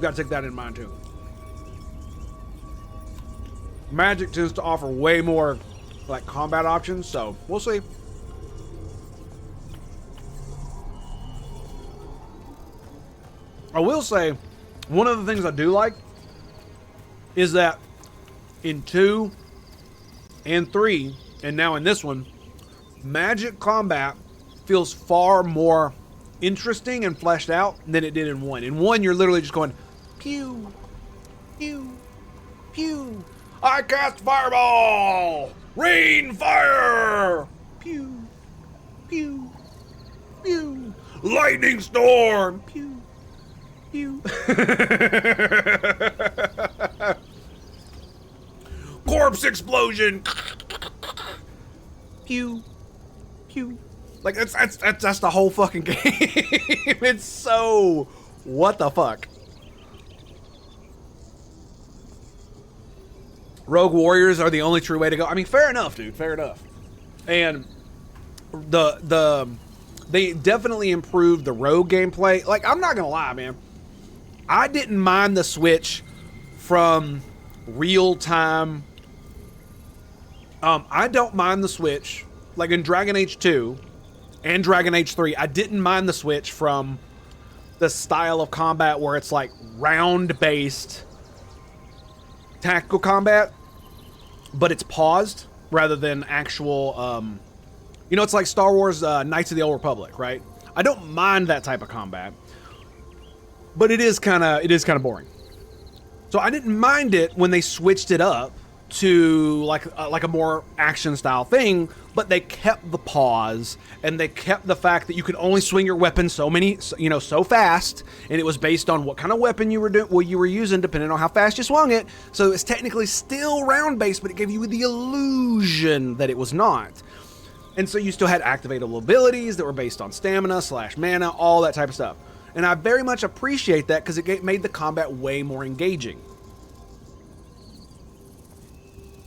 Gotta take that in mind too. Magic tends to offer way more like combat options, so we'll see. I will say, one of the things I do like is that in 2 and 3, and now in this one, magic combat feels far more interesting and fleshed out than it did in 1. In 1, you're literally just going, pew, pew, pew. I cast fireball! Rain fire! Pew, pew, pew. Lightning storm! Pew, pew. Corpse explosion! Pew, pew. Like, that's the whole fucking game. It's so... What the fuck? Rogue Warriors are the only true way to go. I mean, fair enough, dude. Fair enough. And they definitely improved the rogue gameplay. Like, I'm not gonna lie, man. I didn't mind the switch from real-time. I don't mind the switch. Like in Dragon Age 2 and Dragon Age 3, I didn't mind the switch from the style of combat where it's like round-based tactical combat, but it's paused rather than actual, you know, it's like Star Wars Knights of the Old Republic, right? I don't mind that type of combat, but it is kind of boring. So I didn't mind it when they switched it up to like a more action style thing, but they kept the pause and they kept the fact that you could only swing your weapon so fast, and it was based on what kind of weapon you were using depending on how fast you swung it. So it's technically still round based, but it gave you the illusion that it was not. And so you still had activatable abilities that were based on stamina / mana, all that type of stuff. And I very much appreciate that because it made the combat way more engaging.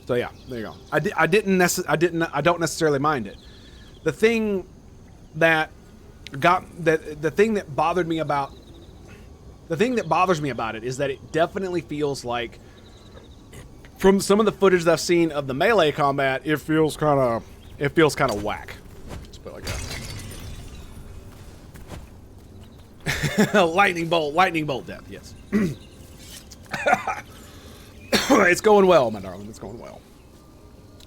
So yeah, there you go. I don't necessarily mind it. The thing that bothers me about it is that it definitely feels like, from some of the footage that I've seen of the melee combat, it feels kind of whack. Let's put it like that. Lightning bolt death. Yes. It's going well, my darling. It's going well.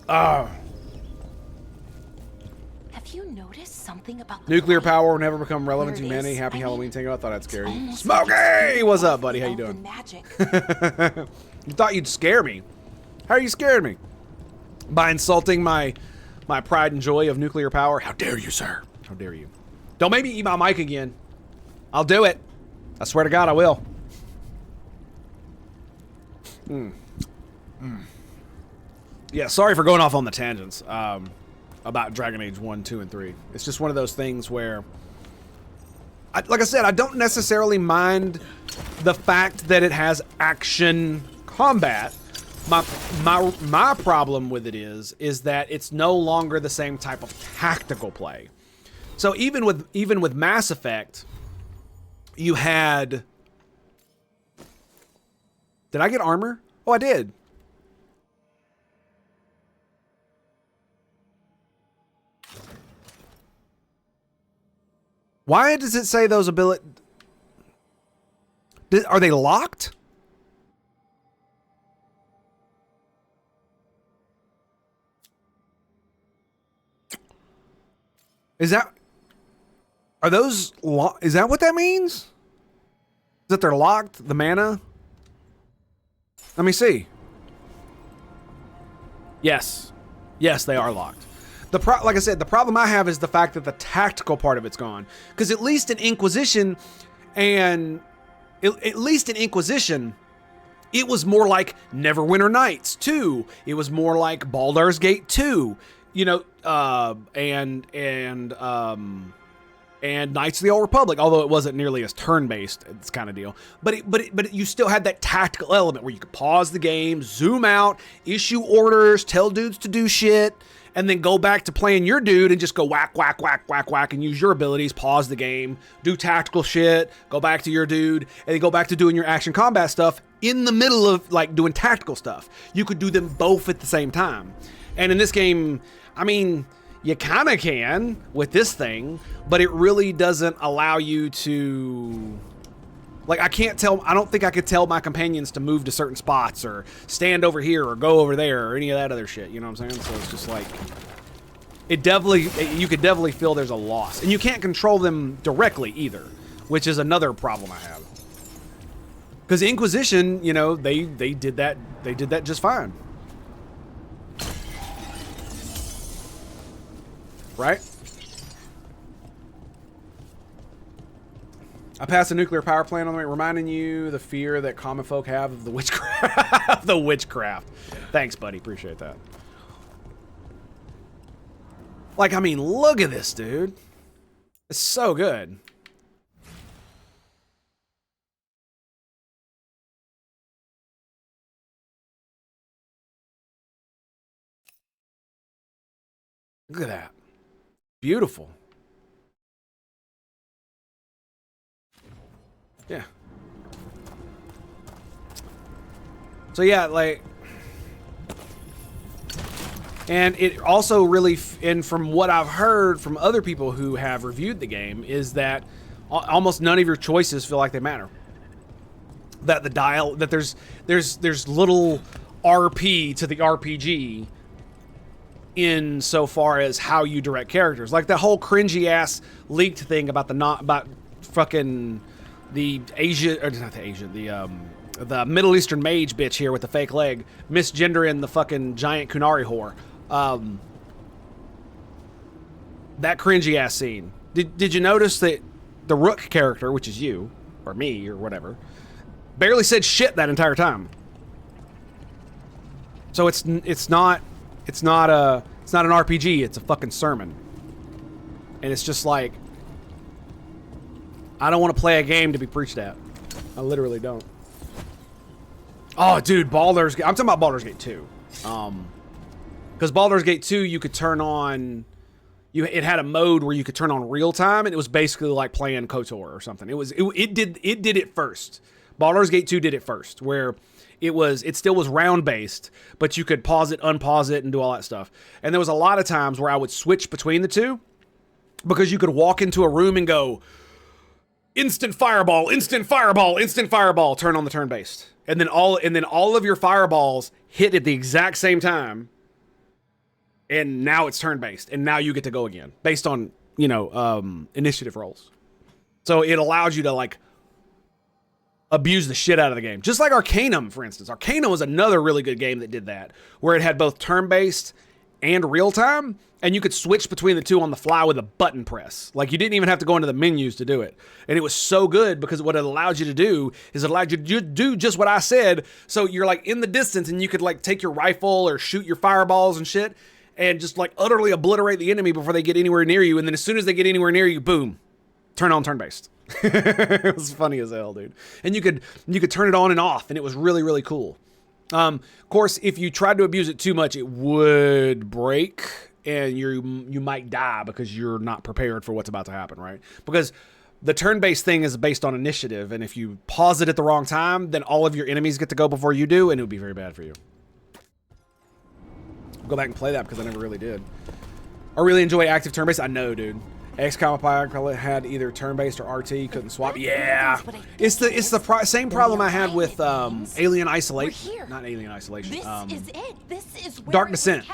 Have you noticed something about nuclear power will never become relevant to humanity? Happy Halloween, Tango. I thought I'd scare you. Smokey! What's up, buddy? How you doing? You thought you'd scare me. How are you scaring me? By insulting my pride and joy of nuclear power? How dare you, sir? How dare you? Don't make me eat my mic again. I'll do it. I swear to God, I will. Yeah, sorry for going off on the tangents about Dragon Age 1, 2, and 3. It's just one of those things where, like I said, I don't necessarily mind the fact that it has action combat. My problem with it is that it's no longer the same type of tactical play. So even with Mass Effect, you had... Did I get armor? Oh, I did. Why does it say those abilities? Are they locked? Is that... Are those... Is that what that means? Is that they're locked? The mana? Let me see. Yes. Yes, they are locked. Like I said, the problem I have is the fact that the tactical part of it's gone. Because at least in Inquisition, it was more like Neverwinter Nights 2. It was more like Baldur's Gate 2. You know, and Knights of the Old Republic, although it wasn't nearly as turn-based, it's kind of deal. But you still had that tactical element where you could pause the game, zoom out, issue orders, tell dudes to do shit, and then go back to playing your dude and just go whack, whack, whack, whack, whack, and use your abilities, pause the game, do tactical shit, go back to your dude, and then go back to doing your action combat stuff in the middle of, like, doing tactical stuff. You could do them both at the same time. And in this game, I mean, you kind of can with this thing, but it really doesn't allow you to... Like, I don't think I could tell my companions to move to certain spots or stand over here or go over there or any of that other shit, you know what I'm saying? So it's just like, you could definitely feel there's a loss. And you can't control them directly either, which is another problem I have. Because Inquisition, you know, they did that just fine. Right? I passed a nuclear power plant on the way, reminding you the fear that common folk have of the witchcraft. The witchcraft. Thanks, buddy. Appreciate that. Like, I mean, look at this, dude. It's so good. Look at that. Beautiful. Yeah. So yeah, like, and it also really, and from what I've heard from other people who have reviewed the game, is that almost none of your choices feel like they matter. That the dial, that there's little RP to the RPG in so far as how you direct characters. Like that whole cringy ass leaked thing about fucking the Asia, or not the Asian, the Middle Eastern mage bitch here with the fake leg, misgendering the fucking giant Kunari whore. That cringy ass scene. Did you notice that the Rook character, which is you, or me, or whatever, barely said shit that entire time? So it's not an RPG, it's a fucking sermon. And it's just like, I don't want to play a game to be preached at. I literally don't. Oh, dude, Baldur's Gate. I'm talking about Baldur's Gate 2. Because Baldur's Gate 2, you could turn on... It had a mode where you could turn on real time, and it was basically like playing KOTOR or something. It did it first. Baldur's Gate 2 did it first, where it still was round based, but you could pause it, unpause it, and do all that stuff. And there was a lot of times where I would switch between the two, because you could walk into a room and go, instant fireball, instant fireball, instant fireball, turn on the turn based. And then all of your fireballs hit at the exact same time. And now it's turn based, and now you get to go again based on, initiative rolls. So it allows you to like abuse the shit out of the game. Just like Arcanum, for instance. Arcanum was another really good game that did that, where it had both turn based and real time, and you could switch between the two on the fly with a button press. Like, you didn't even have to go into the menus to do it. And it was so good because what it allowed you to do is it allowed you to do just what I said. So you're like in the distance, and you could like take your rifle or shoot your fireballs and shit, and just like utterly obliterate the enemy before they get anywhere near you. And then as soon as they get anywhere near you, boom, turn on turn-based. It was funny as hell, dude. And you could turn it on and off, and it was really, really cool. Of course, if you tried to abuse it too much, it would break, and you might die because you're not prepared for what's about to happen, right? Because the turn-based thing is based on initiative, and if you pause it at the wrong time, then all of your enemies get to go before you do, and it would be very bad for you. Go back and play that because I never really did. I really enjoy active turn-based. I know, dude. XCOM probably had either turn-based or RT. Couldn't swap. Yeah, it's the same problem I had with Alien Isolation. Not Alien Isolation. This is it. This is where Dark Descent.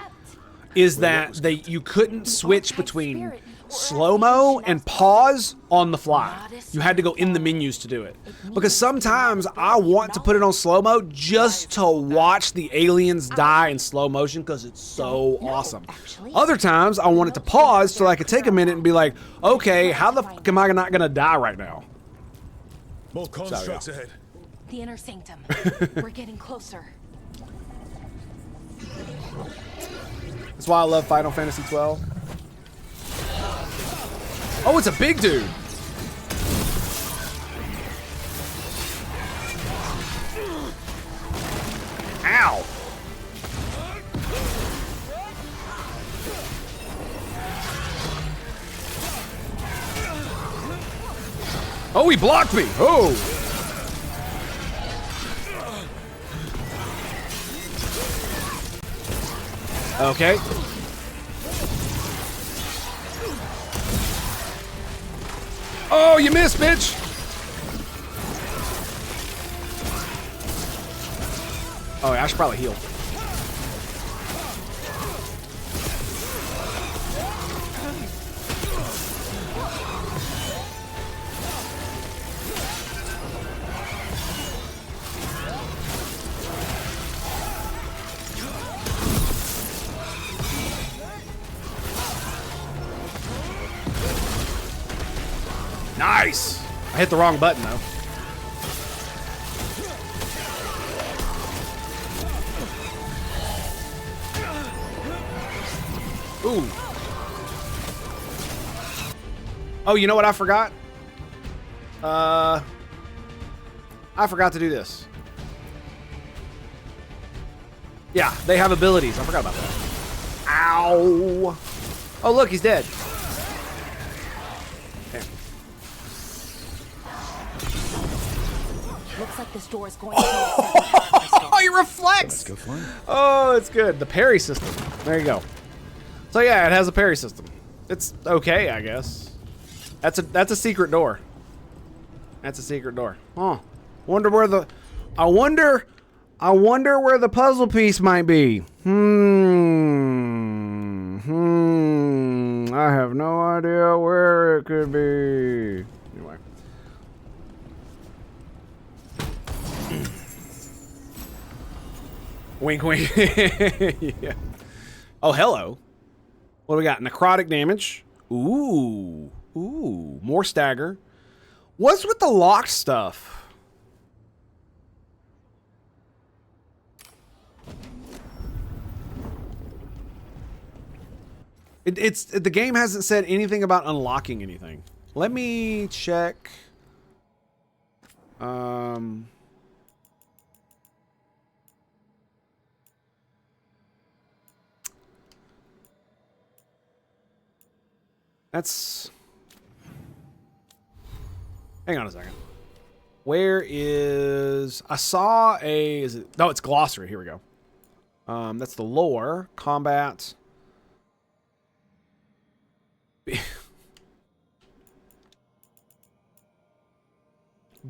Is that you couldn't switch between slow-mo and pause on the fly. You had to go in the menus to do it. Because sometimes I want to put it on slow-mo just to watch the aliens die in slow motion because it's so awesome. Other times I want it to pause so I could take a minute and be like, okay, how the fuck am I not going to die right now? More constructs ahead. The inner sanctum. We're getting closer. That's why I love Final Fantasy 12. Oh, it's a big dude. Ow. Oh, he blocked me. Oh. Okay. Oh, you missed, bitch. Oh, I should probably heal. Nice! I hit the wrong button, though. Ooh. Oh, you know what I forgot? I forgot to do this. Yeah, they have abilities. I forgot about that. Ow! Oh, look, he's dead. Looks like this door is going to be Oh, he reflects! Go for it. Oh, it's good. The parry system. There you go. So yeah, it has a parry system. It's okay, I guess. That's a secret door. That's a secret door. Huh. Wonder where the I wonder where the puzzle piece might be. I have no idea where it could be. Anyway. Wink, wink. Yeah. Oh, hello. What do we got? Necrotic damage. Ooh. Ooh. More stagger. What's with the locked stuff? It's the game hasn't said anything about unlocking anything. Let me check. That's... Hang on a second. Where is... I saw a... Is it... No, it's glossary. Here we go. That's the lore. Combat.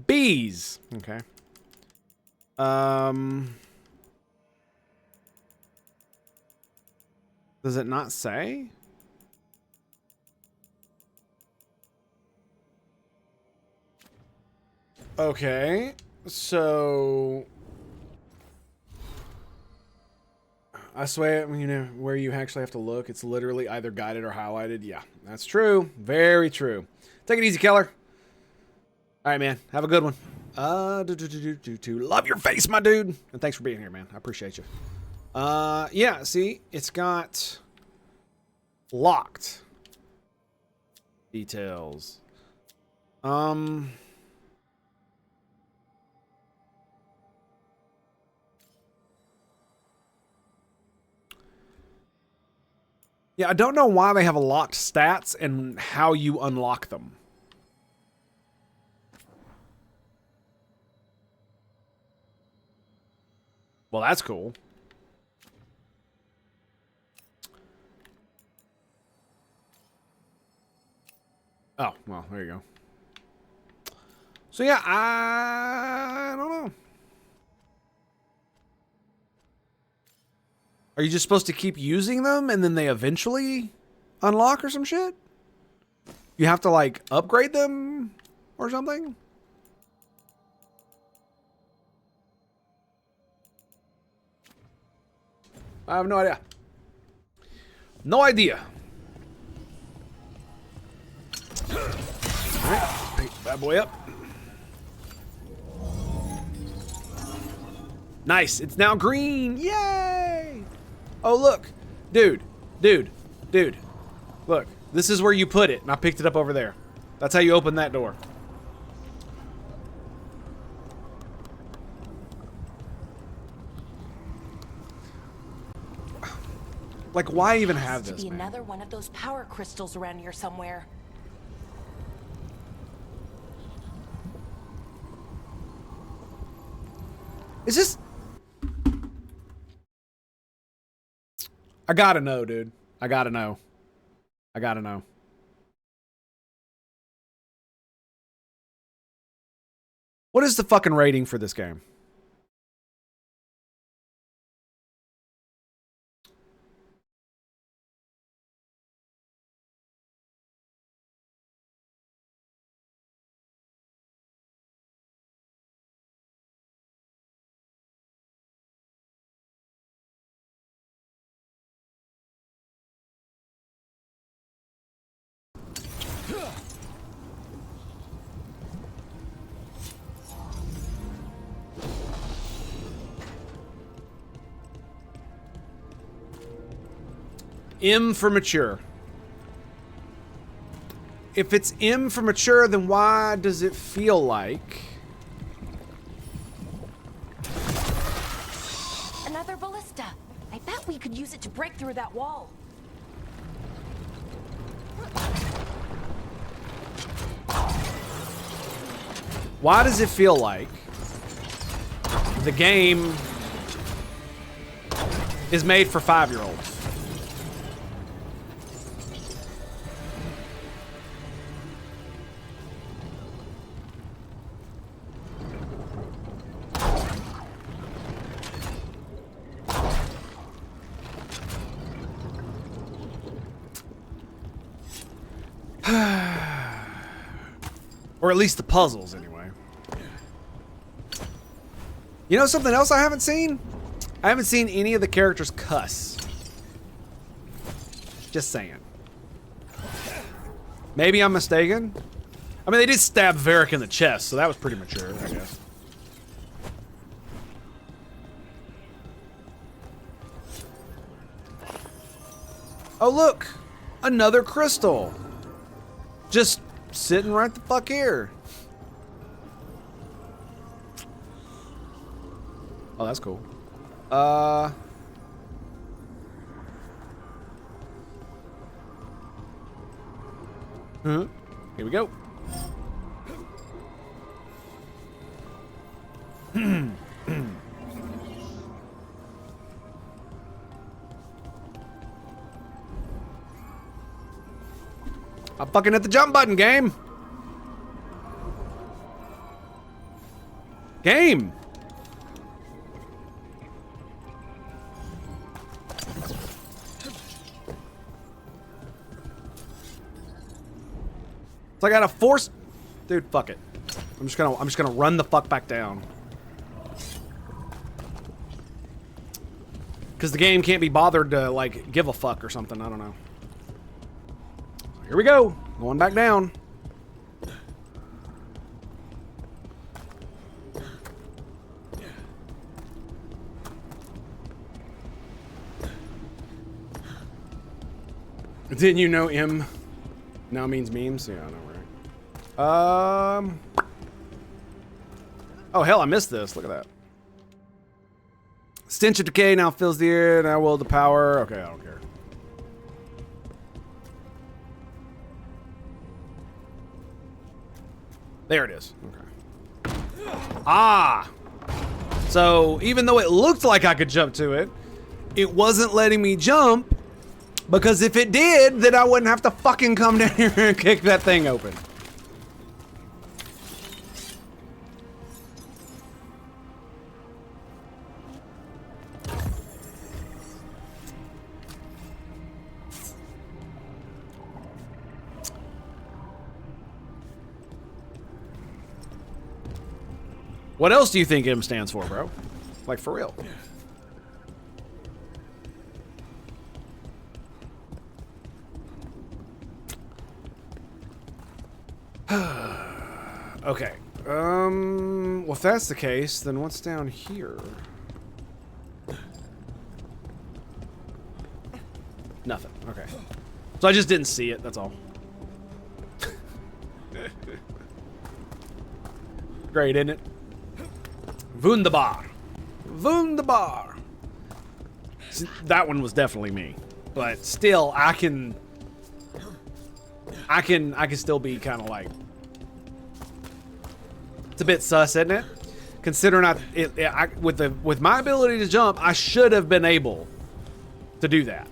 Bees. Okay. Does it not say? Okay, so I swear, you know, where you actually have to look, it's literally either guided or highlighted. Yeah, that's true. Very true. Take it easy, Keller. All right, man. Have a good one. Love your face, my dude. And thanks for being here, man. I appreciate you. Yeah, see, it's got locked details. Yeah, I don't know why they have a locked stats and how you unlock them. Well, that's cool. Oh, well, there you go. So yeah, I don't know. Are you just supposed to keep using them and then they eventually unlock or some shit? You have to like upgrade them or something? I have no idea. No idea. Alright, pick that boy up. Nice, it's now green. Yay! Oh, look. Dude. Look. This is where you put it, and I picked it up over there. That's how you open that door. Like, why even have this, Be man? another one of those power crystals around here somewhere. Is this... I gotta know, dude. I gotta know. I gotta know. What is the fucking rating for this game? M for mature. If it's M for mature, then why does it feel like... Another ballista. I bet we could use it to break through that wall. Why does it feel like the game is made for 5-year-olds? Or at least the puzzles, anyway. You know something else I haven't seen? I haven't seen any of the characters cuss. Just saying. Maybe I'm mistaken. I mean, they did stab Varric in the chest, so that was pretty mature, I guess. Oh, look! Another crystal! Just sitting right the fuck here. Oh, that's cool. Here we go. I'm fucking at the jump button, game. Game. So I gotta force, dude. Fuck it. I'm just gonna run the fuck back down. Because the game can't be bothered to like give a fuck or something. I don't know. Here we go. Going back down. Didn't you know M now means memes? Yeah, I know, right? Oh, hell, I missed this. Look at that. Stench of decay now fills the air. Now will the power. Okay, I don't care. There it is. Okay. Ah! So, even though it looked like I could jump to it, it wasn't letting me jump, because if it did, then I wouldn't have to fucking come down here and kick that thing open. What else do you think M stands for, bro? Like, for real. Okay. Well, if that's the case, then what's down here? Nothing. Okay. So I just didn't see it, that's all. Great, isn't it? Wunderbar. Wunderbar. That one was definitely me. But still, I can still be kind of like, it's a bit sus, isn't it? Considering with my ability to jump, I should have been able to do that.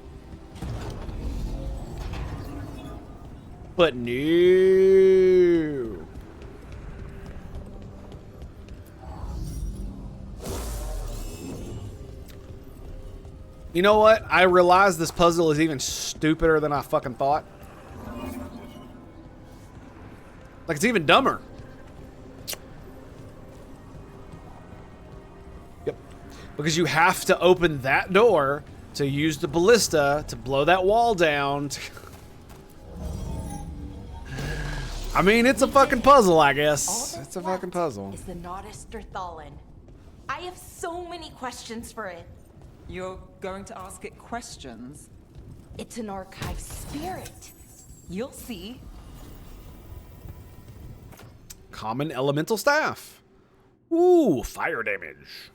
But no. You know what? I realize this puzzle is even stupider than I fucking thought. Like, it's even dumber. Yep. Because you have to open that door to use the ballista to blow that wall down. I mean, it's a fucking puzzle, I guess. It's a fucking puzzle. Is the Nodus Thallen. I have so many questions for it. You're going to ask it questions? It's an archive spirit. You'll see. Common elemental staff. Ooh, fire damage.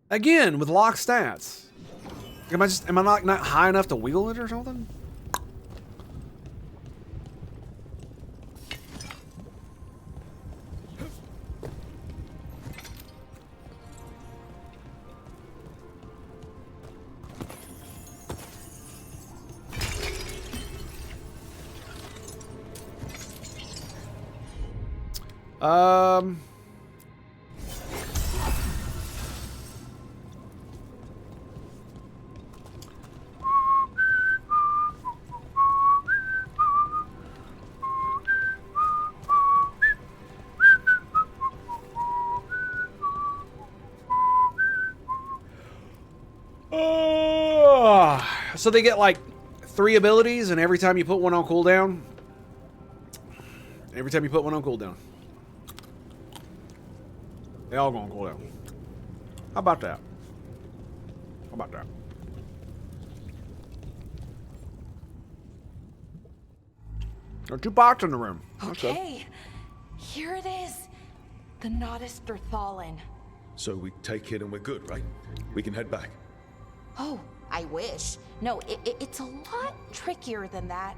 Again, with locked stats. Am I not high enough to wiggle it or something? So they get like 3 abilities, and every time you put one on cooldown, they all go on cooldown. How about that? There are 2 bots in the room. Okay, here it is. The Nodus Thallen. So we take it and we're good, right? We can head back. Oh, I wish. No, it's a lot trickier than that.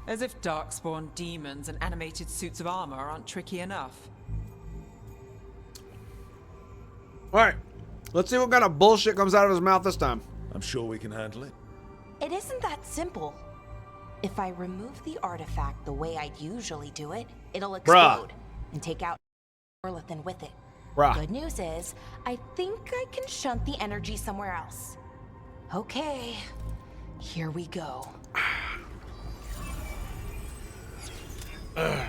As if darkspawn demons and animated suits of armor aren't tricky enough. Alright, let's see what kind of bullshit comes out of his mouth this time. I'm sure we can handle it. It isn't that simple. If I remove the artifact the way I'd usually do it, it'll explode and take out Orlethan with it. Good news is, I think I can shunt the energy somewhere else. Okay, here we go. The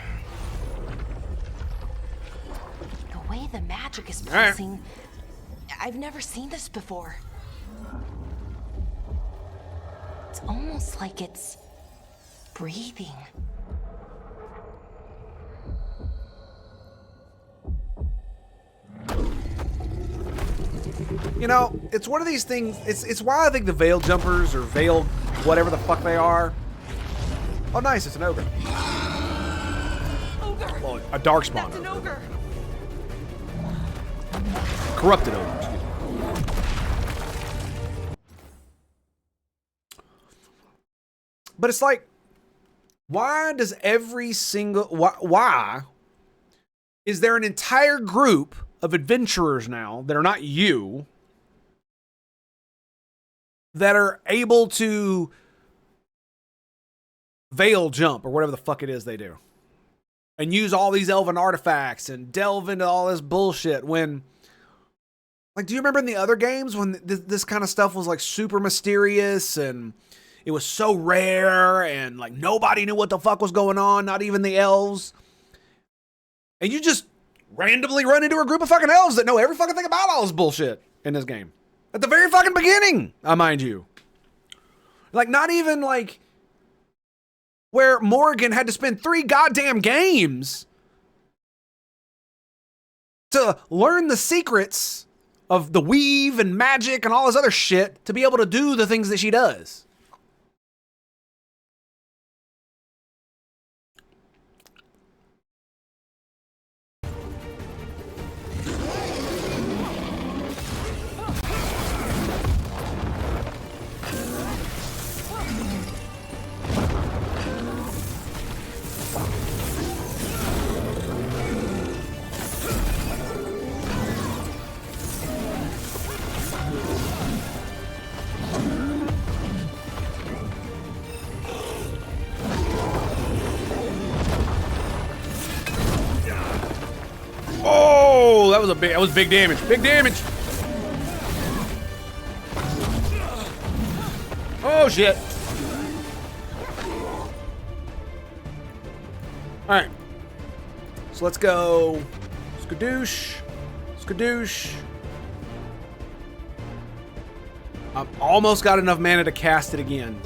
way the magic is pulsing, I've never seen this before. It's almost like it's breathing. You know, it's one of these things, it's why I think the veiled jumpers or veiled whatever the fuck they are. Oh nice, it's an ogre. Ogre! Well, a darkspawn. That's an ogre! Corrupted ogre, excuse me. But it's like, why does every single, why is there an entire group of adventurers now that are not you that are able to veil jump or whatever the fuck it is they do and use all these elven artifacts and delve into all this bullshit when, like, do you remember in the other games when this kind of stuff was like super mysterious and it was so rare and like nobody knew what the fuck was going on, not even the elves, and you just randomly run into a group of fucking elves that know every fucking thing about all this bullshit in this game. At the very fucking beginning, I mind you. Like, not even like where Morgan had to spend 3 goddamn games to learn the secrets of the weave and magic and all this other shit to be able to do the things that she does. that was big damage. Big damage. Oh shit. All right. So let's go. Skadoosh. Skadoosh. I've almost got enough mana to cast it again.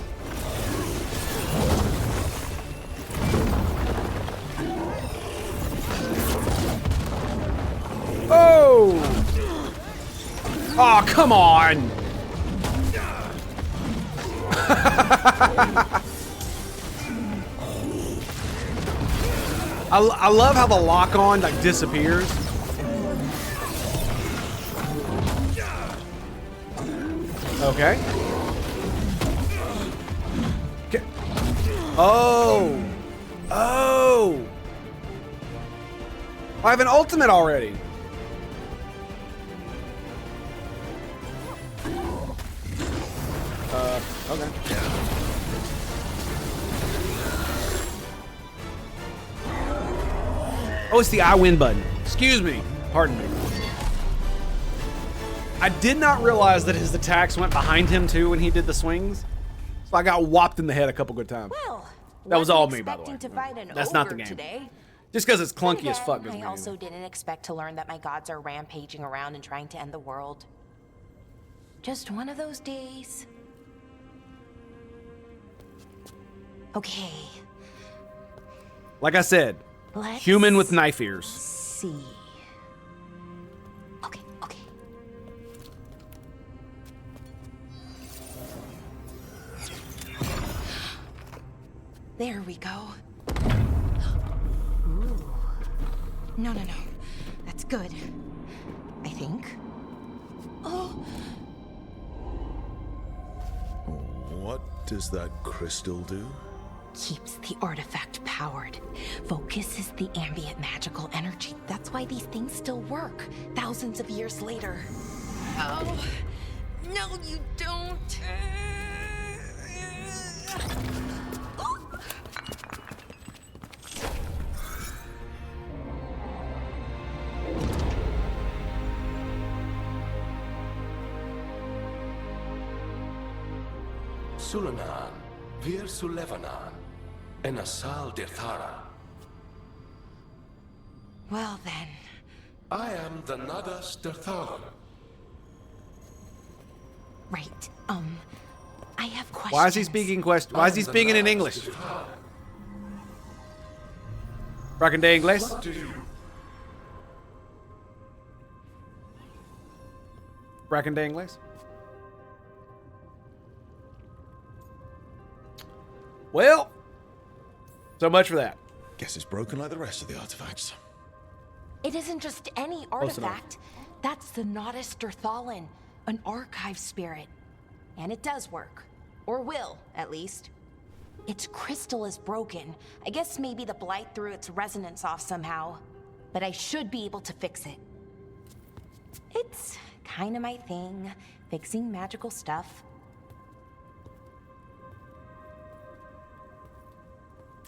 Oh! Oh, come on! I love how the lock-on like disappears. Okay. Oh! Oh! I have an ultimate already. Okay. Oh, it's the I win button. Excuse me. Pardon me. I did not realize that his attacks went behind him too when he did the swings. So I got whopped in the head a couple good times. Well, that was all me, by the way. to fight an That's not the ogre game. Today. Just because it's clunky Then as fuck again, doesn't I mean also anything. didn't expect to learn that my gods are rampaging around and trying to end the world. Just one of those days. Okay. Like I said, Let's human with knife ears. see. Okay. There we go. Ooh. No. That's good. I think. Oh. What does that crystal do? Keeps the artifact powered. Focuses the ambient magical energy. That's why these things still work, thousands of years later. Oh. No, you don't. Sulanan, Vir Sulevanan, and Asal Dirthara. Well then. I am the Nadas Dirtharan. Right. I have questions. Why is he speaking Why is he speaking in English? Dragon de Inglés? What do you... Dragon de Inglés? Well, so much for that. Guess it's broken like the rest of the artifacts. It isn't just any artifact. That's the Nadas Dirthalan, an archive spirit. And it does work. Or will, at least. Its crystal is broken. I guess maybe the blight threw its resonance off somehow. But I should be able to fix it. It's kind of my thing, fixing magical stuff.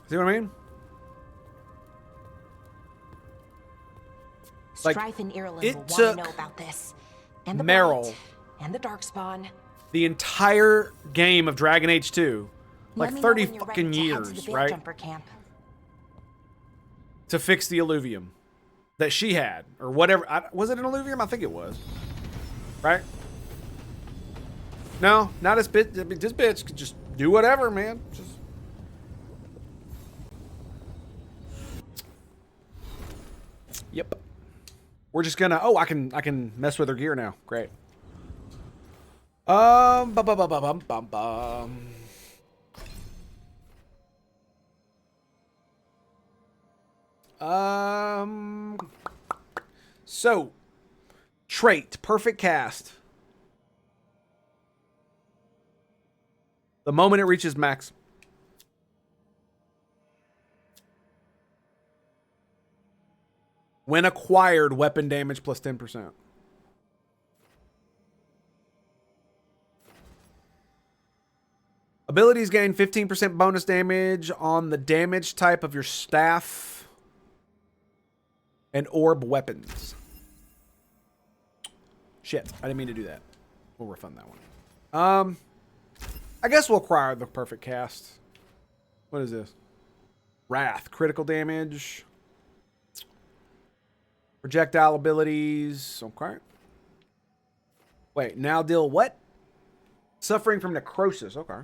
See what I mean? Like, Strife and Ireland it will want to took know about this. And the Meryl blight, and the Darkspawn. the entire game of Dragon Age 2, Let like me know 30 when you're fucking ready to head to years, the Bear right? Jumper camp. To fix the alluvium that she had, or whatever. Was it an alluvium? I think it was. Right? No, not this bitch. I mean, this bitch could just do whatever, man. Just. Yep. We're just gonna. Oh, I can mess with her gear now. Great. Bum, bum, bum, bum, bum, bum. So, trait, perfect cast. The moment it reaches max. When acquired, weapon damage plus 10%. Abilities gain 15% bonus damage on the damage type of your staff and orb weapons. Shit, I didn't mean to do that. We'll refund that one. I guess we'll acquire the perfect cast. What is this? Wrath. Critical damage. Projectile abilities. Okay. Wait, now deal what? Suffering from necrosis. Okay.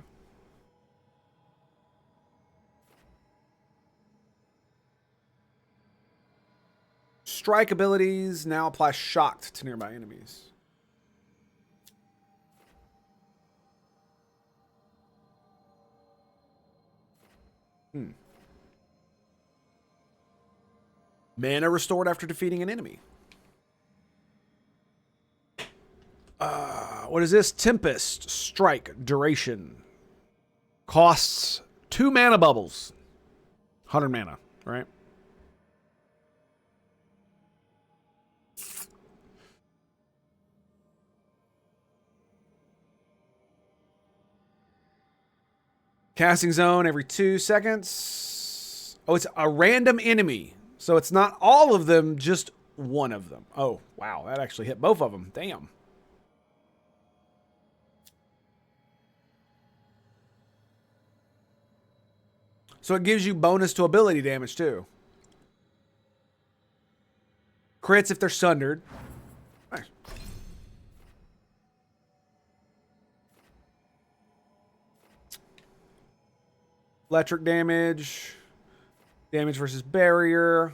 Strike abilities now apply shocked to nearby enemies. Mana restored after defeating an enemy. What is this? Tempest. Strike. Duration. Costs 2 mana bubbles. 100 mana, right? Casting zone every 2 seconds. Oh, it's a random enemy. So it's not all of them, just one of them. Oh, wow. That actually hit both of them. Damn. So it gives you bonus to ability damage, too. Crits if they're sundered. Nice. Electric damage. Damage versus barrier.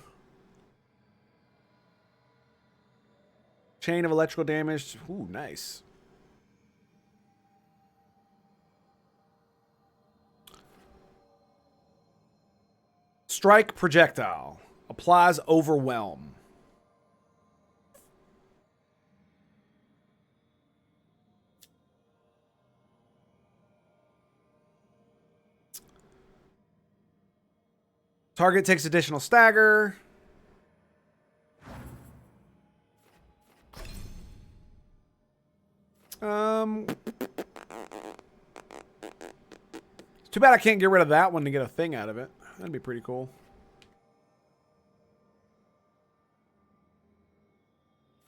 Chain of electrical damage. Ooh, nice. Strike projectile. Applies overwhelm. Target takes additional stagger. It's too bad I can't get rid of that one to get a thing out of it. That'd be pretty cool.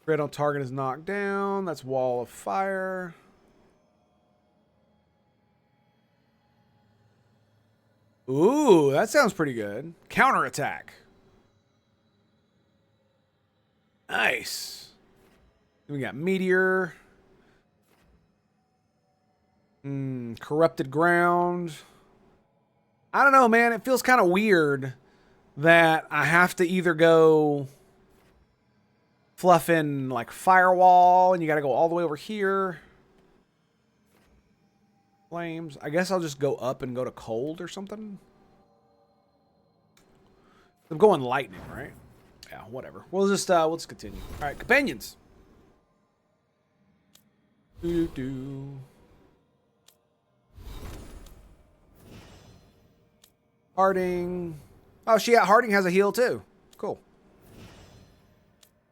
Crit on target is knocked down. That's wall of fire. Ooh, that sounds pretty good. Counterattack. Nice. Then we got Meteor. Corrupted Ground. I don't know, man. It feels kind of weird that I have to either go fluff in like Firewall and you got to go all the way over here. Flames. I guess I'll just go up and go to cold or something. I'm going lightning, right? Yeah, whatever. We'll just continue. All right, companions. Harding. Oh, Harding has a heal too. Cool.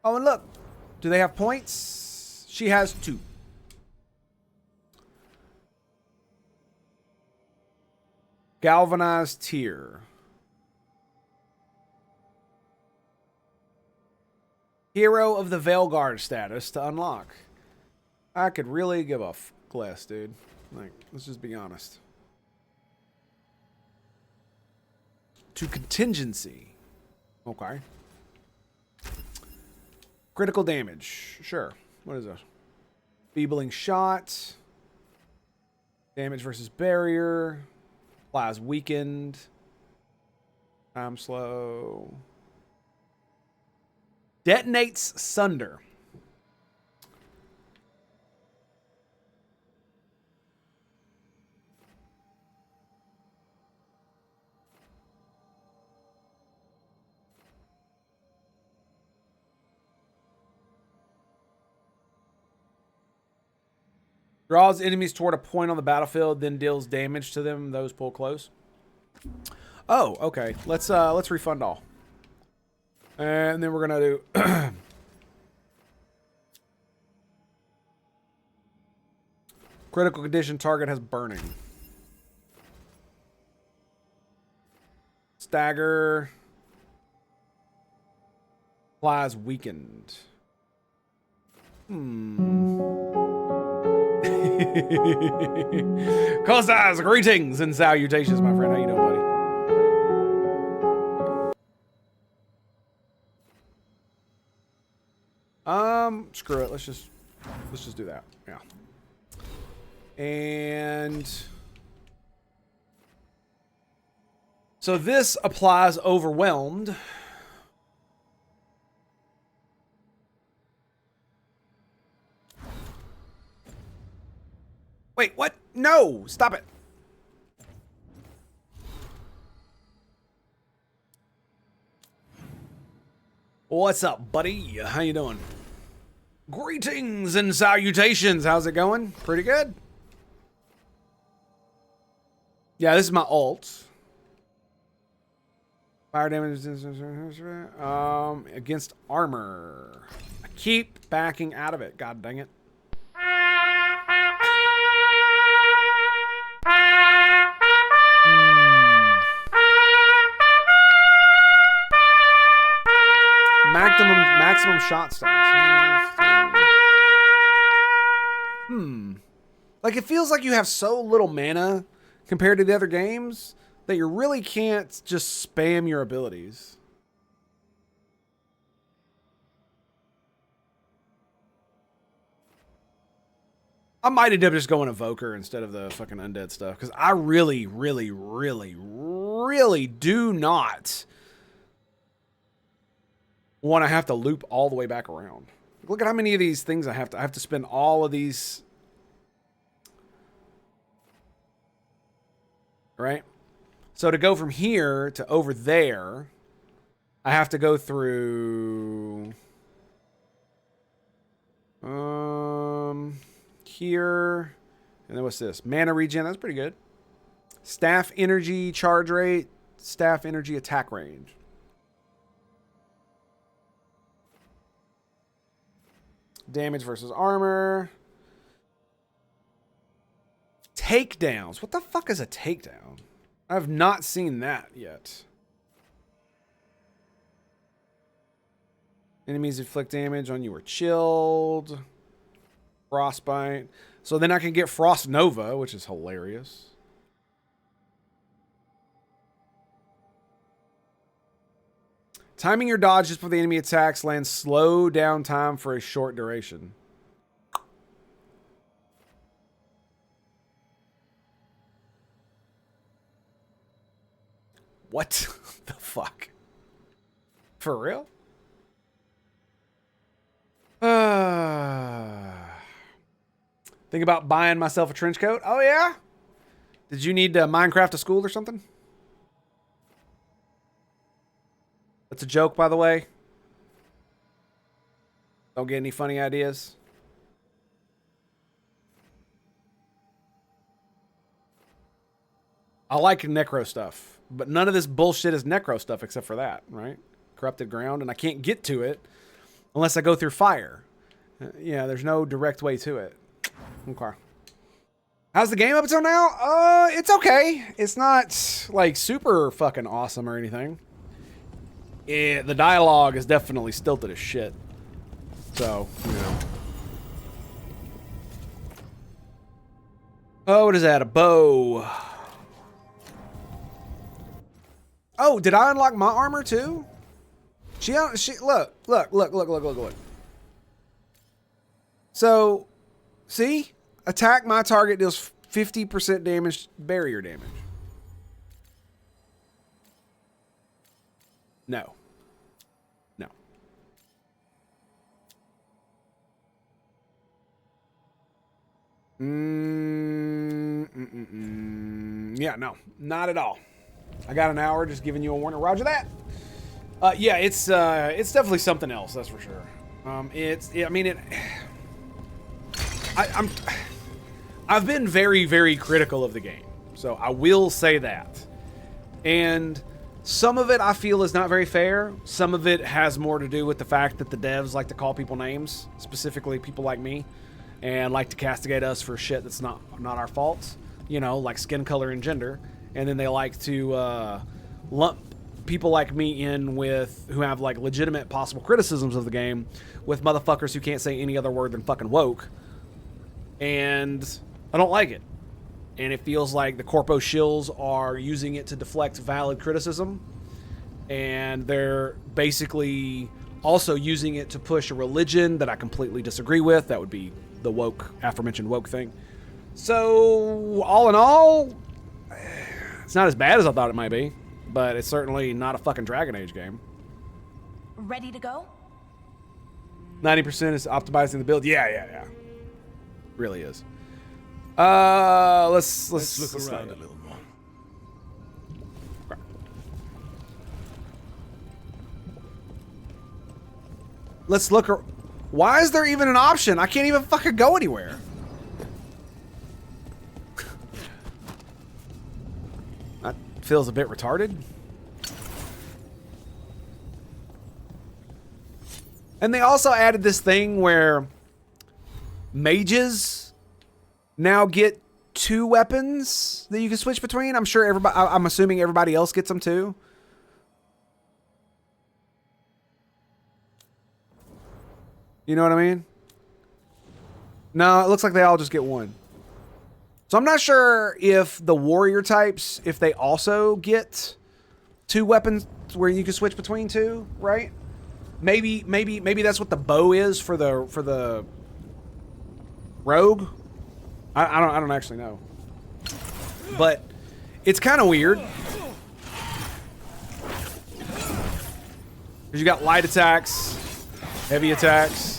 Oh, and look. Do they have points? She has 2. Galvanized Tier. Hero of the Failguard status to unlock. I could really give a less, dude. Like, let's just be honest. To contingency. Okay. Critical damage. Sure. What is this? Feebling shot. Damage versus barrier. Applies weakened. Time slow. Detonates sunder. Draws enemies toward a point on the battlefield, then deals damage to them. Those pull close. Oh, okay. Let's refund all. And then we're gonna do critical condition. Target has burning. Stagger. Applies weakened. Costas, greetings and salutations, my friend. How you doing, buddy? Screw it. Let's just do that. Yeah. And so this applies overwhelmed. Wait, what? No! Stop it. What's up, buddy? How you doing? Greetings and salutations. How's it going? Pretty good. Yeah, this is my ult. Fire damage against armor. I keep backing out of it. God dang it. Maximum shot stance. Like, it feels like you have so little mana compared to the other games that you really can't just spam your abilities. I might end up just going Evoker instead of the fucking undead stuff, because I really, really, really, really do not want to have to loop all the way back around. Look at how many of these things I have to spend all of these. Right? So to go from here to over there, I have to go through here. And then what's this? Mana regen, that's pretty good. Staff energy charge rate, staff energy attack range. Damage versus armor. Takedowns. What the fuck is a takedown? I have not seen that yet. Enemies inflict damage on you or chilled. Frostbite. So then I can get Frost Nova, which is hilarious. Timing your dodge just before the enemy attacks lands slow down time for a short duration. What the fuck? For real? Think about buying myself a trench coat. Oh, yeah? Did you need Minecraft to school or something? That's a joke, by the way. Don't get any funny ideas. I like necro stuff, but none of this bullshit is necro stuff except for that, right? Corrupted ground, and I can't get to it unless I go through fire. Yeah, there's no direct way to it. Okay. How's the game up until now? It's okay. It's not like super fucking awesome or anything. The dialogue is definitely stilted as shit. So, you know. Oh, what is that? A bow. Oh, did I unlock my armor too? Look. So, see? Attack my target deals 50% damage, barrier damage. No. Yeah, no, not at all. I got an hour, just giving you a warning. Roger that. Yeah, it's definitely something else, that's for sure. I've been very, very critical of the game, so I will say that. And some of it I feel is not very fair. Some of it has more to do with the fact that the devs like to call people names, specifically people like me, and like to castigate us for shit that's not our fault. You know, like skin color and gender. And then they like to lump people like me in with who have like legitimate possible criticisms of the game with motherfuckers who can't say any other word than fucking woke. And I don't like it. And it feels like the corpo shills are using it to deflect valid criticism. And they're basically also using it to push a religion that I completely disagree with. That would be the woke, aforementioned woke thing. So, all in all, it's not as bad as I thought it might be. But it's certainly not a fucking Dragon Age game. Ready to go? 90% is optimizing the build. Yeah. Really is. Let's look around a little more. Let's look. Why is there even an option? I can't even fucking go anywhere. That feels a bit retarded. And they also added this thing where mages now get 2 weapons that you can switch between. I'm sure everybody, I'm assuming everybody else gets them too. You know what I mean? No, it looks like they all just get 1. So I'm not sure if the warrior types, if they also get 2 weapons where you can switch between 2, right? Maybe that's what the bow is for the rogue. I don't actually know. But it's kind of weird. Because you got light attacks, heavy attacks,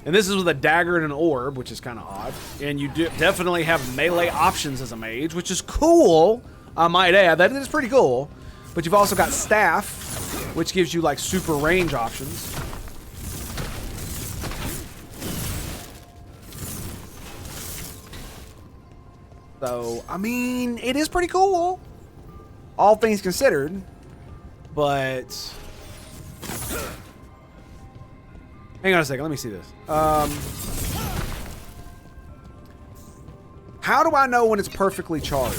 and this is with a dagger and an orb, which is kind of odd. And you definitely have melee options as a mage, which is cool. I might add, that is pretty cool. But you've also got staff, which gives you like super range options. So, I mean, it is pretty cool, all things considered, but hang on a second, let me see this. How do I know when it's perfectly charged?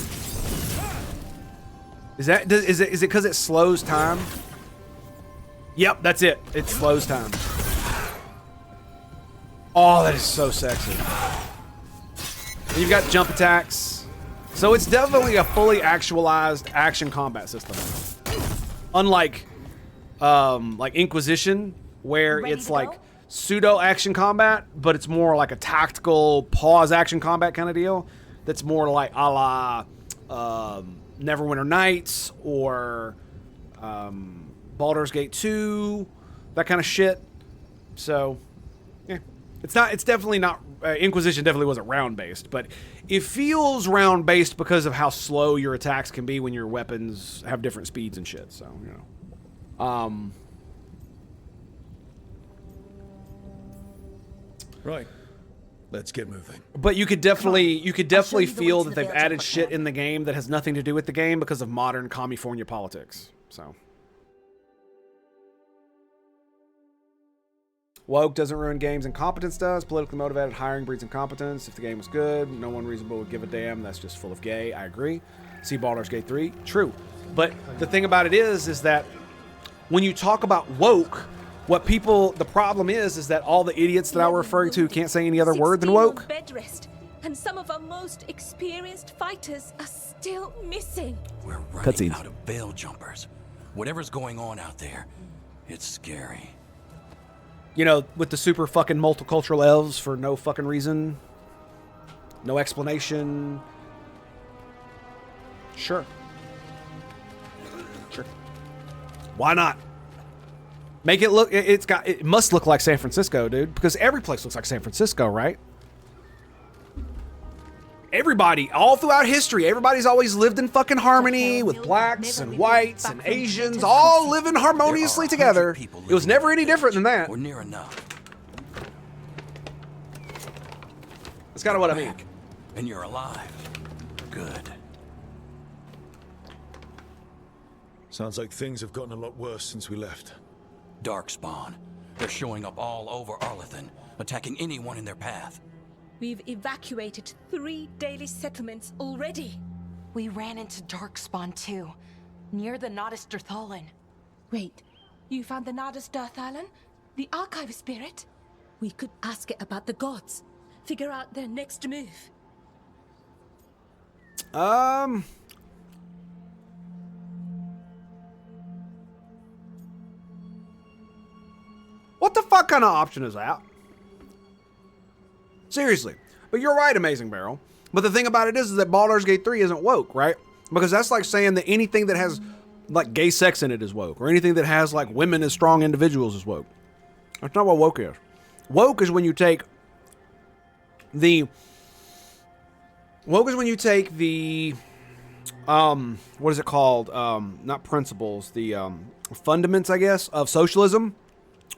Is it because it slows time? Yep, that's it. It slows time. Oh, that is so sexy. And you've got jump attacks. So it's definitely a fully actualized action combat system. Unlike like Inquisition, where it's like pseudo action combat, but it's more like a tactical pause action combat kind of deal. That's more like a la Neverwinter Nights or Baldur's Gate 2, that kind of shit. So, yeah. It's definitely not, Inquisition definitely wasn't round-based, but it feels round-based because of how slow your attacks can be when your weapons have different speeds and shit, so, you know. Right. Let's get moving. But you could definitely feel that they've added shit in the game that has nothing to do with the game because of modern California politics, so. Woke doesn't ruin games, incompetence does. Politically motivated hiring breeds incompetence. If the game was good, no one reasonable would give a damn. That's just full of gay. I agree. See Baldur's Gate 3. True. But the thing about it is that when you talk about woke, the problem is that all the idiots that I was referring to can't say any other word than woke. Bed rest, and some of our most experienced fighters are still missing. We're running out of veil jumpers. Whatever's going on out there, it's scary. You know, with the super fucking multicultural elves for no fucking reason. No explanation. Sure. Sure. Why not? Make it look, it must look like San Francisco, dude. Because every place looks like San Francisco, right? Everybody, all throughout history, everybody's always lived in fucking harmony with blacks and whites and Asians, all living harmoniously together. It was never any different than that. We're near enough. That's kind of what I mean. And you're alive. Good. Sounds like things have gotten a lot worse since we left. Darkspawn. They're showing up all over Arlethan, attacking anyone in their path. We've evacuated 3 daily settlements already. We ran into Darkspawn too, near the Nodis Derthalin. Wait, you found the Nardus Darthalan? The archive spirit? We could ask it about the gods. Figure out their next move. What the fuck kind of option is that? Seriously. But you're right, Amazing Barrel. But the thing about it is that Baldur's Gate 3 isn't woke, right? Because that's like saying that anything that has like gay sex in it is woke, or anything that has like women as strong individuals is woke. That's not what woke is. Woke is when you take the what is it called? Not principles, the fundaments, I guess, of socialism,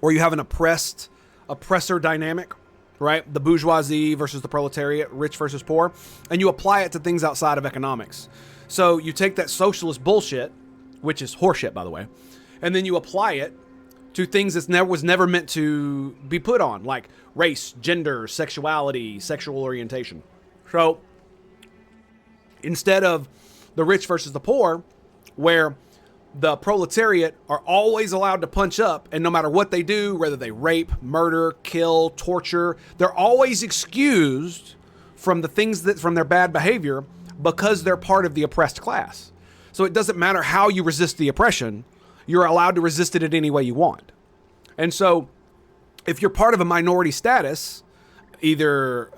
where you have an oppressor dynamic, right? The bourgeoisie versus the proletariat, rich versus poor, and you apply it to things outside of economics. So you take that socialist bullshit, which is horseshit, by the way, and then you apply it to things that was never meant to be put on, like race, gender, sexuality, sexual orientation. So instead of the rich versus the poor, where the proletariat are always allowed to punch up, and no matter what they do, whether they rape, murder, kill, torture, they're always excused from the things that from their bad behavior because they're part of the oppressed class. So it doesn't matter how you resist the oppression, you're allowed to resist it in any way you want. And so if you're part of a minority status, either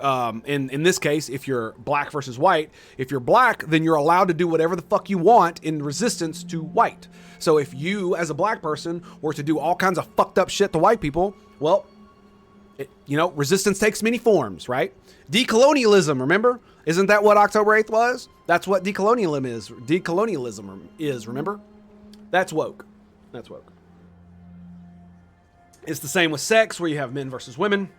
in this case, if you're black versus white, if you're black, then you're allowed to do whatever the fuck you want in resistance to white. So if you, as a black person, were to do all kinds of fucked up shit to white people, well, resistance takes many forms, right? Decolonialism, remember? Isn't that what October 8th was? That's what decolonialism is. Decolonialism is, remember? That's woke. That's woke. It's the same with sex, where you have men versus women.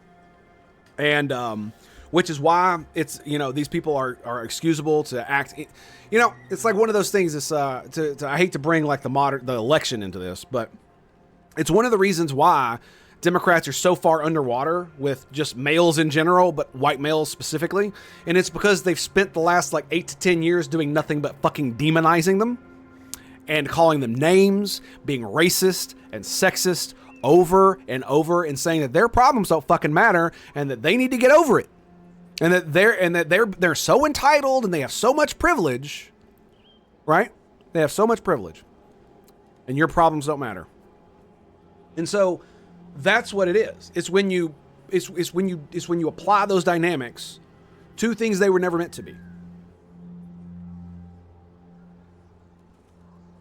And which is why it's, these people are excusable to act. It's like one of those things. It's I hate to bring like the election into this, but it's one of the reasons why Democrats are so far underwater with just males in general, but white males specifically. And it's because they've spent the last like 8 to 10 years doing nothing but fucking demonizing them and calling them names, being racist and sexist over and over, and saying that their problems don't fucking matter and that they need to get over it. And that they're so entitled and they have so much privilege, right? They have so much privilege and your problems don't matter. And so that's what it is. It's when you apply those dynamics to things they were never meant to be.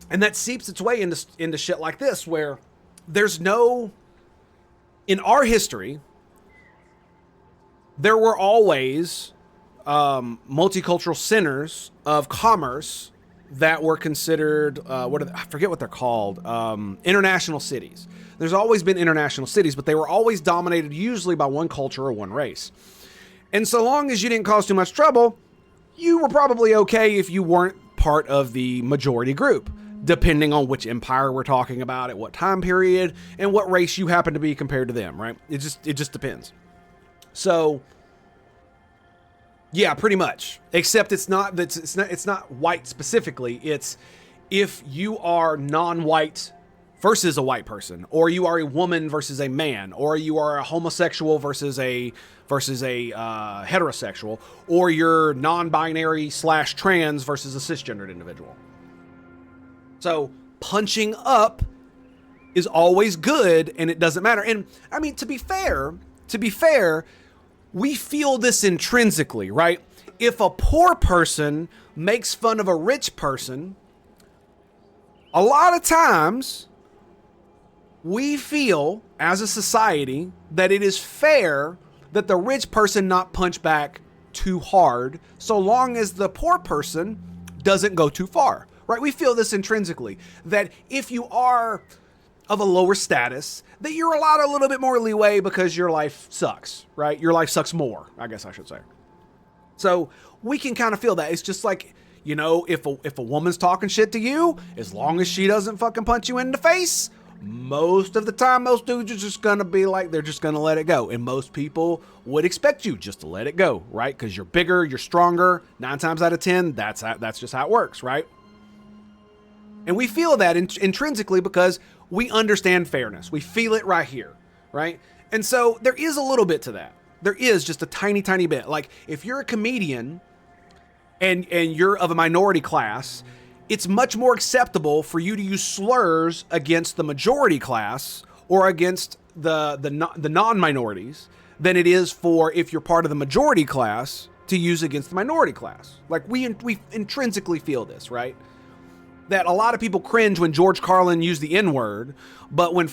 And that seeps its way into shit like this, where in our history, there were always multicultural centers of commerce that were considered, I forget what they're called, international cities. There's always been international cities, but they were always dominated usually by one culture or one race. And so long as you didn't cause too much trouble, you were probably okay if you weren't part of the majority group, depending on which empire we're talking about, at what time period, and what race you happen to be compared to them, right? It just depends. So yeah, pretty much. Except it's not white specifically. It's if you are non-white versus a white person, or you are a woman versus a man, or you are a homosexual versus a heterosexual, or you're non-binary / trans versus a cisgendered individual. So punching up is always good, and it doesn't matter. And I mean, to be fair, we feel this intrinsically, right? If a poor person makes fun of a rich person, a lot of times we feel as a society that it is fair that the rich person not punch back too hard, so long as the poor person doesn't go too far, right? We feel this intrinsically, that if you are of a lower status, that you're allowed a little bit more leeway because your life sucks, right? Your life sucks more, I guess I should say. So we can kind of feel that. It's just like, if a woman's talking shit to you, as long as she doesn't fucking punch you in the face, most of the time, most dudes are just going to be like, they're just going to let it go. And most people would expect you just to let it go, right? Because you're bigger, you're stronger. 9 times out of 10, that's just how it works, right? And we feel that intrinsically because we understand fairness. We feel it right here, right? And so there is a little bit to that. There is just a tiny, tiny bit. Like, if you're a comedian and you're of a minority class, it's much more acceptable for you to use slurs against the majority class or against the non-minorities than it is for, if you're part of the majority class, to use against the minority class. Like, we intrinsically feel this, right? That a lot of people cringe when George Carlin used the N-word, but when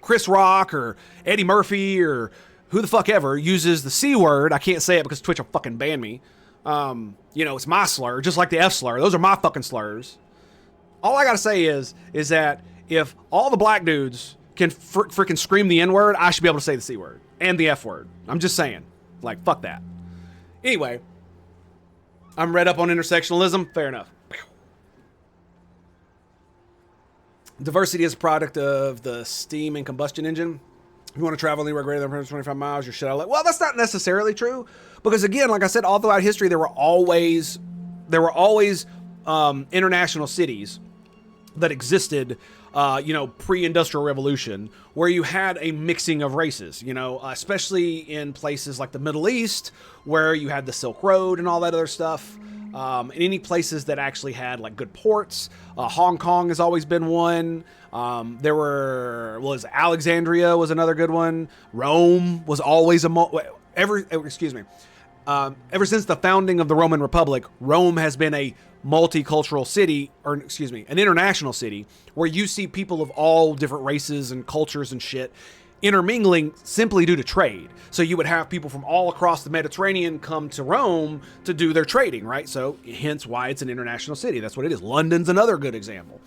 Chris Rock or Eddie Murphy or who the fuck ever uses the C word, I can't say it because Twitch will fucking ban me. It's my slur, just like the F slur. Those are my fucking slurs. All I gotta say is that if all the black dudes can freaking scream the N word, I should be able to say the C word and the F word. I'm just saying. Like, fuck that. Anyway, I'm read up on intersectionalism. Fair enough. Diversity is a product of the steam and combustion engine. If you want to travel anywhere greater than 125 miles, you're shit out of luck. Well, that's not necessarily true, because again, like I said, all throughout history, there were always international cities that existed, pre-industrial revolution, where you had a mixing of races, especially in places like the Middle East, where you had the Silk Road and all that other stuff. And any places that actually had like good ports. Hong Kong has always been one. Alexandria was another good one. Rome was always ever since the founding of the Roman Republic, Rome has been a multicultural city, an international city, where you see people of all different races and cultures and shit intermingling simply due to trade. So you would have people from all across the Mediterranean come to Rome to do their trading, right? So hence why it's an international city. That's what it is. London's another good example.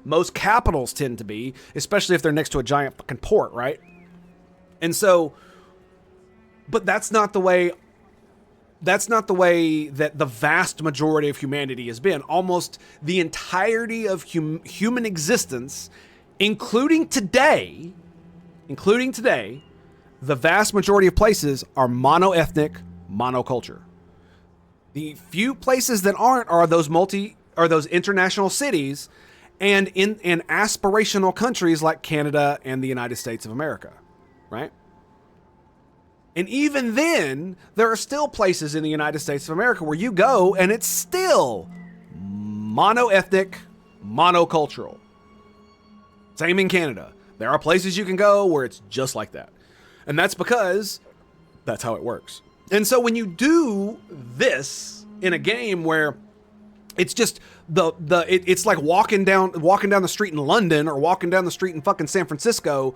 Most capitals tend to be, especially if they're next to a giant fucking port, right? And so, but that's not the way that the vast majority of humanity has been. Almost the entirety of human existence, including today, the vast majority of places are mono-ethnic, monoculture. The few places that aren't are those international cities and in aspirational countries like Canada and the United States of America, right? And even then, there are still places in the United States of America where you go and it's still mono-ethnic, monocultural. Same in Canada. There are places you can go where it's just like that. And that's because that's how it works. And so when you do this in a game where it's just it's like walking down the street in London or walking down the street in fucking San Francisco,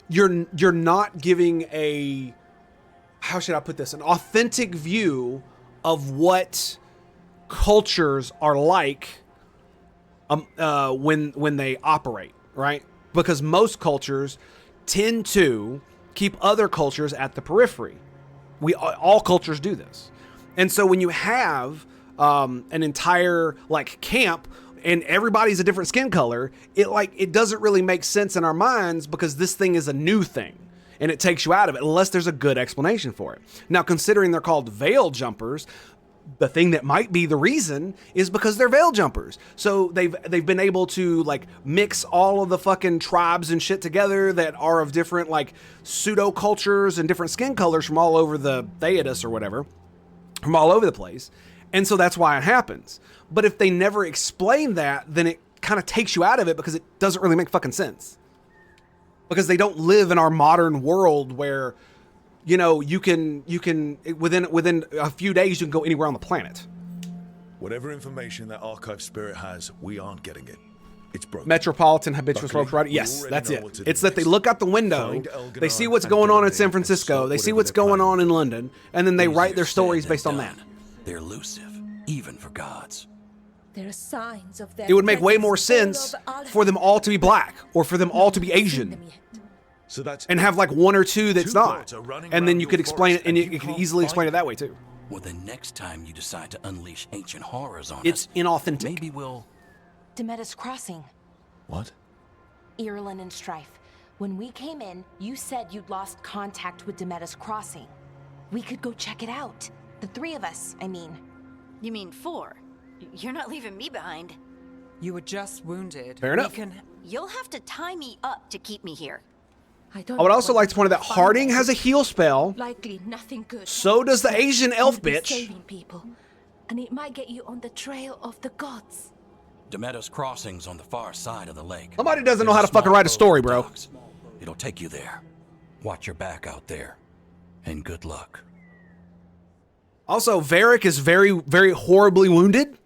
you're not giving a, how should I put this, an authentic view of what cultures are like when they operate, right? Because most cultures tend to keep other cultures at the periphery. All cultures do this. And so when you have an entire like camp and everybody's a different skin color, it doesn't really make sense in our minds because this thing is a new thing and it takes you out of it unless there's a good explanation for it. Now, considering they're called veil jumpers, the thing that might be the reason is because they're veil jumpers. So they've been able to like mix all of the fucking tribes and shit together that are of different like pseudo cultures and different skin colors from all over the Theatus or whatever, from all over the place. And so that's why it happens. But if they never explain that, then it kind of takes you out of it because it doesn't really make fucking sense. Because they don't live in our modern world where, you can within a few days you can go anywhere on the planet. Whatever information that archive spirit has, we aren't getting it. It's broken. Metropolitan habitual rope rider. Yes, that's it. It's that they look out the window, they see what's going on in San Francisco, they see what's going on in London, and then they write their stories based on that. They're elusive, even for gods. There are signs of their It would make way more presence sense for them all to be black or for them all to be Asian. So that's And have like one or two that's not. gods are running And then around you could your explain it, forest and and you you could can't easily explain find it that way too. Well, the next time you decide to unleash ancient horrors on It's us, inauthentic. maybe we'll... Demeda's Crossing. What? Irulan and Strife. When we came in, you said you'd lost contact with Demeda's Crossing. We could go check it out. The three of us, I mean. You mean 4? You're not leaving me behind. You were just wounded. Fair enough. You'll have to tie me up to keep me here. I would also like to point out that Harding has a heal spell. Likely nothing good. So does the Asian elf You'll be bitch. Saving people, and it might get you on the trail of the gods. Demeter's Crossing's on the far side of the lake. Somebody doesn't know how to fucking write a story, bro. It'll take you there. Watch your back out there. And good luck. Also, Varric is very, very horribly wounded.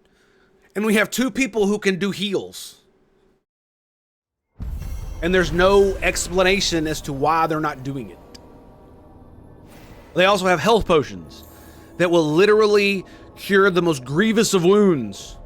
And we have 2 people who can do heals. And there's no explanation as to why they're not doing it. They also have health potions that will literally cure the most grievous of wounds.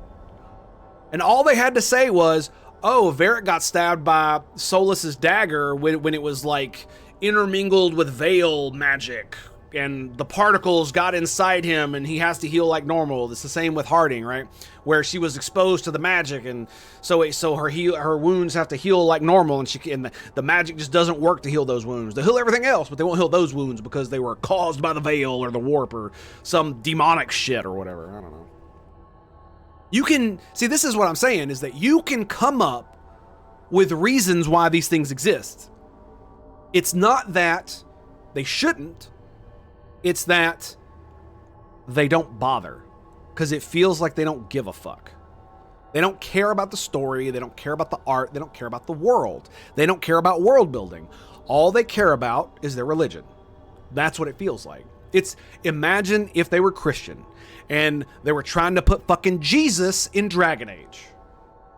And all they had to say was, oh, Varric got stabbed by Solus's dagger when it was like intermingled with veil magic. And the particles got inside him and he has to heal like normal. It's the same with Harding, right? Where she was exposed to the magic, and so her wounds have to heal like normal, and the magic just doesn't work to heal those wounds. They heal everything else, but they won't heal those wounds because they were caused by the veil or the warp or some demonic shit or whatever. I don't know. You can see, this is what I'm saying, is that you can come up with reasons why these things exist. It's not that they shouldn't. It's that they don't bother because it feels like they don't give a fuck. They don't care about the story. They don't care about the art. They don't care about the world. They don't care about world building. All they care about is their religion. That's what it feels like. It's, imagine if they were Christian and they were trying to put fucking Jesus in Dragon Age.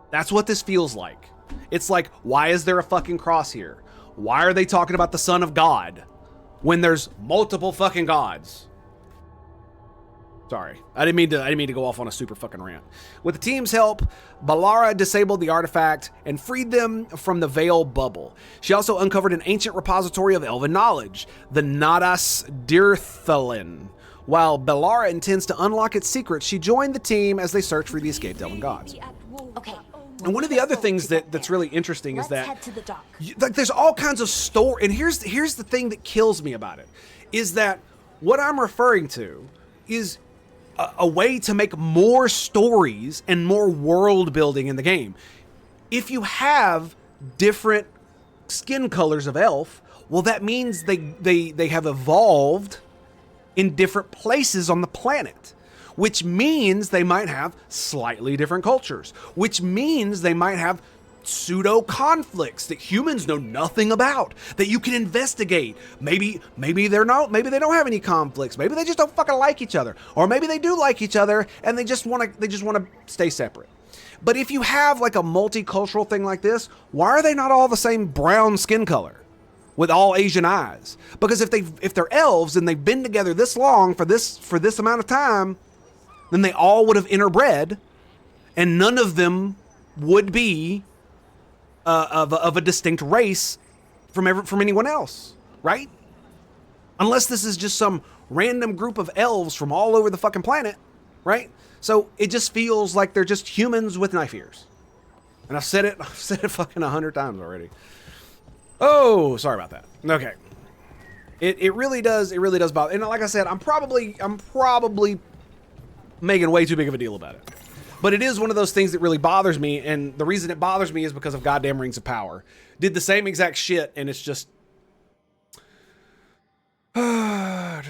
That's what this feels like. It's like, why is there a fucking cross here? Why are they talking about the Son of God when there's multiple fucking gods? Sorry, I didn't mean to go off on a super fucking rant. With the team's help, Balara disabled the artifact and freed them from the Veil bubble. She also uncovered an ancient repository of elven knowledge, the Nadas Dirthalin. While Balara intends to unlock its secrets, she joined the team as they search for the escaped elven gods. Okay. And one of the other things that's really interesting is that head to the dock. Like, there's all kinds of story, and here's the thing that kills me about it, is that what I'm referring to is a way to make more stories and more world building in the game. If you have different skin colors of elf, well, that means they have evolved in different places on the planet, which means they might have slightly different cultures, which means they might have pseudo conflicts that humans know nothing about, that you can investigate. Maybe they don't have any conflicts. Maybe they just don't fucking like each other, or maybe they do like each other and they just want to stay separate. But if you have like a multicultural thing like this, why are they not all the same brown skin color with all Asian eyes? Because if they're elves and they've been together this long for this amount of time, then they all would have interbred, and none of them would be of a distinct race from anyone else, right? Unless this is just some random group of elves from all over the fucking planet, right? So it just feels like they're just humans with knife ears. And I've said it fucking 100 times already. Oh, sorry about that. Okay. It really does bother. And like I said, I'm probably making way too big of a deal about it. But it is one of those things that really bothers me, and the reason it bothers me is because of goddamn Rings of Power. Did the same exact shit, and it's just... Because,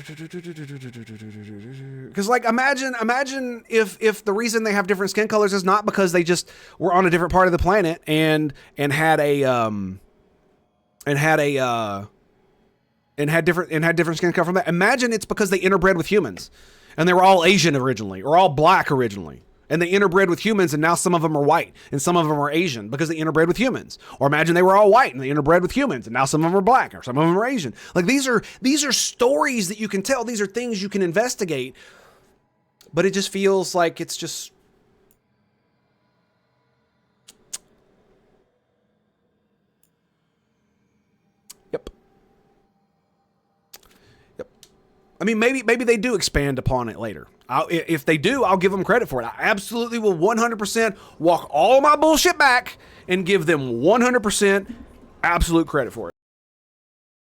like, imagine if the reason they have different skin colors is not because they just were on a different part of the planet and had different skin color from that. Imagine it's because they interbred with humans, and they were all Asian originally, or all black originally. And they interbred with humans, and now some of them are white, and some of them are Asian because they interbred with humans. Or imagine they were all white, and they interbred with humans, and now some of them are black, or some of them are Asian. Like, these are stories that you can tell. These are things you can investigate. But it just feels like it's just... Yep. I mean, maybe they do expand upon it later. If they do, I'll give them credit for it. I absolutely will 100% walk all my bullshit back and give them 100% absolute credit for it.